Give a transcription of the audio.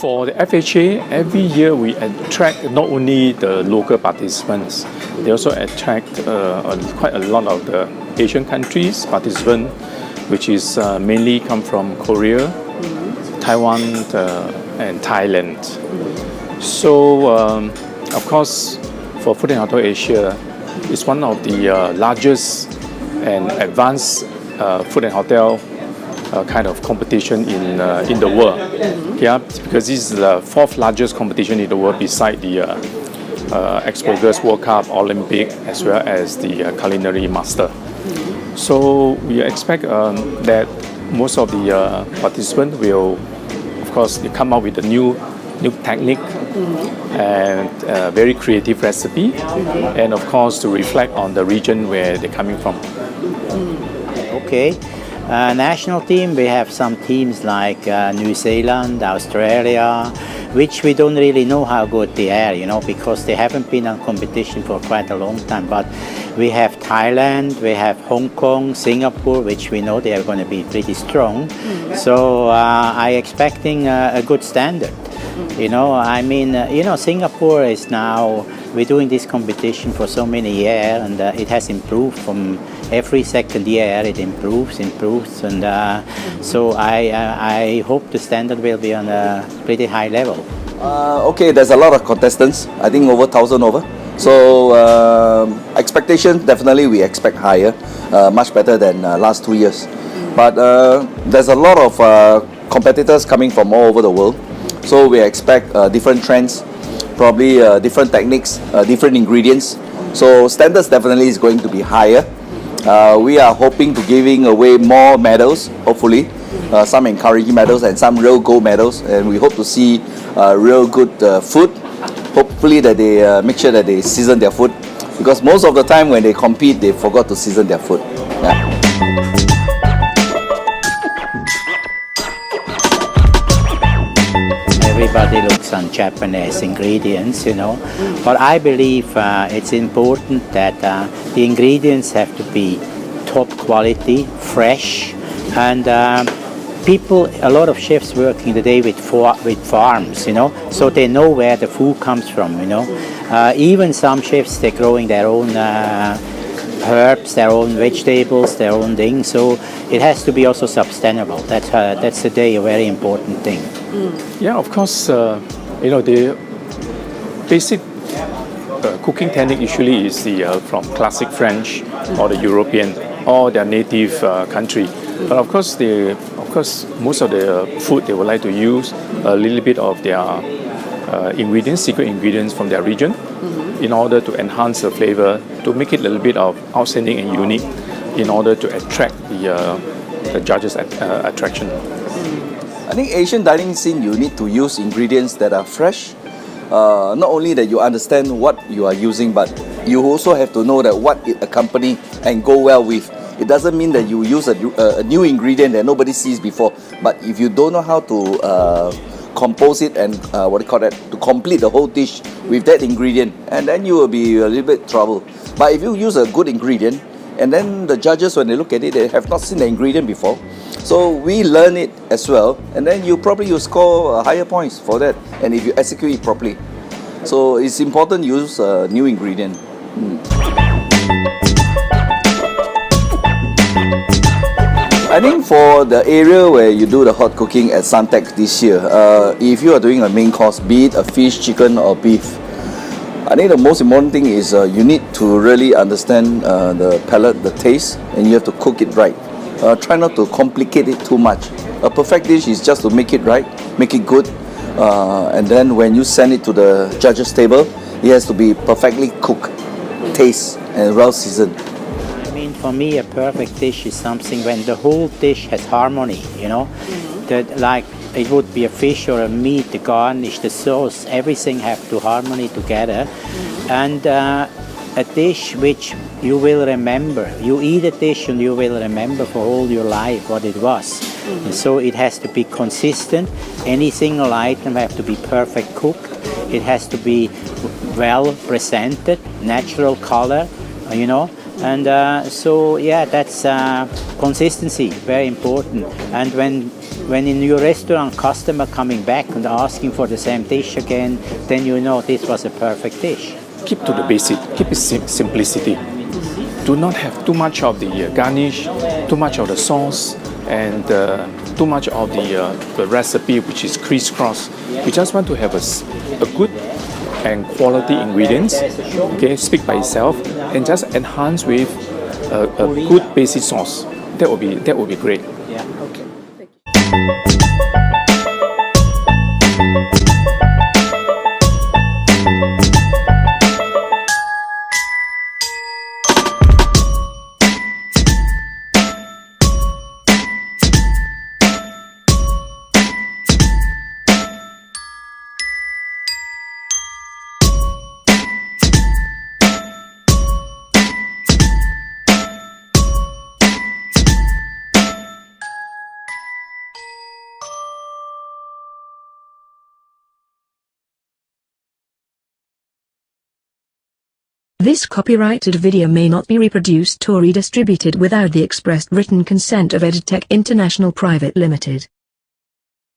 For the FHA, every year we attract not only the local participants, they also attract quite a lot of the Asian countries participants, which is mainly come from Korea, Taiwan, and Thailand. So, of course, for Food and Hotel Asia, it's one of the largest and advanced food and hotel kind of competition in the world. Yeah, because this is the fourth largest competition in the world beside the Expo Girls World Cup, Olympic, as well as the Culinary Master. So we expect that most of the participants will, of course, they come up with a new technique and very creative recipe, and of course to reflect on the region where they're coming from. Okay. National team, we have some teams like New Zealand, Australia, which we don't really know how good they are, because they haven't been on competition for quite a long time. But we have Thailand, we have Hong Kong, Singapore, which we know they are going to be pretty strong. So I'm expecting a good standard. Singapore is now, we're doing this competition for so many years, and it has improved from every second year. It improves, and so I hope the standard will be on a pretty high level. Okay, there's a lot of contestants, I think over 1,000 over. So expectation, definitely we expect higher, much better than last 2 years. But there's a lot of competitors coming from all over the world. So we expect different trends, probably different techniques, different ingredients. So standards definitely is going to be higher. We are hoping to giving away more medals, hopefully, some encouraging medals and some real gold medals. And we hope to see real good food. Hopefully that they make sure that they season their food, because most of the time when they compete, they forgot to season their food. Yeah. Everybody looks on Japanese ingredients, but I believe it's important that the ingredients have to be top quality, fresh, and a lot of chefs working today with farms, so they know where the food comes from, Even some chefs, they're growing their own herbs, their own vegetables, their own things. So it has to be also sustainable. That's today a very important thing. Yeah, of course, the basic cooking technique usually is from classic French or the European or their native country. But of course, most of the food they would like to use a little bit of their secret ingredients from their region, in order to enhance the flavor, to make it a little bit of outstanding and unique, in order to attract the judges' attraction. I think Asian dining scene, you need to use ingredients that are fresh. Not only that you understand what you are using, but you also have to know that what it accompany and go well with. It doesn't mean that you use a new ingredient that nobody sees before, but if you don't know how to compose it and to complete the whole dish with that ingredient, and then you will be a little bit trouble. But if you use a good ingredient, and then the judges, when they look at it, they have not seen the ingredient before, so we learn it as well, and then you score higher points for that, and if you execute it properly. So it's important to use a new ingredient. I think for the area where you do the hot cooking at Suntec this year, if you are doing a main course, be it a fish, chicken or beef, I think the most important thing is you need to really understand the palate, the taste, and you have to cook it right. Try not to complicate it too much. A perfect dish is just to make it right, make it good, and then when you send it to the judges' table, it has to be perfectly cooked, taste, and well seasoned. For me, a perfect dish is something when the whole dish has harmony, that like it would be a fish or a meat, the garnish, the sauce, everything have to harmony together, and a dish which you will remember. You eat a dish and you will remember for all your life what it was. And so it has to be consistent. Any single item have to be perfect cooked. It has to be well presented, natural color, And so yeah, that's consistency, very important. And when in your restaurant customer coming back and asking for the same dish again, then you know this was a perfect dish. Keep to the basic, keep it simplicity. Do not have too much of the garnish, too much of the sauce, and too much of the recipe which is crisscross. We just want to have a good and quality ingredients, okay, speak by itself, and just enhance with a good basic sauce. That would be great. Yeah, okay. This copyrighted video may not be reproduced or redistributed without the expressed written consent of EdTech International Private Limited.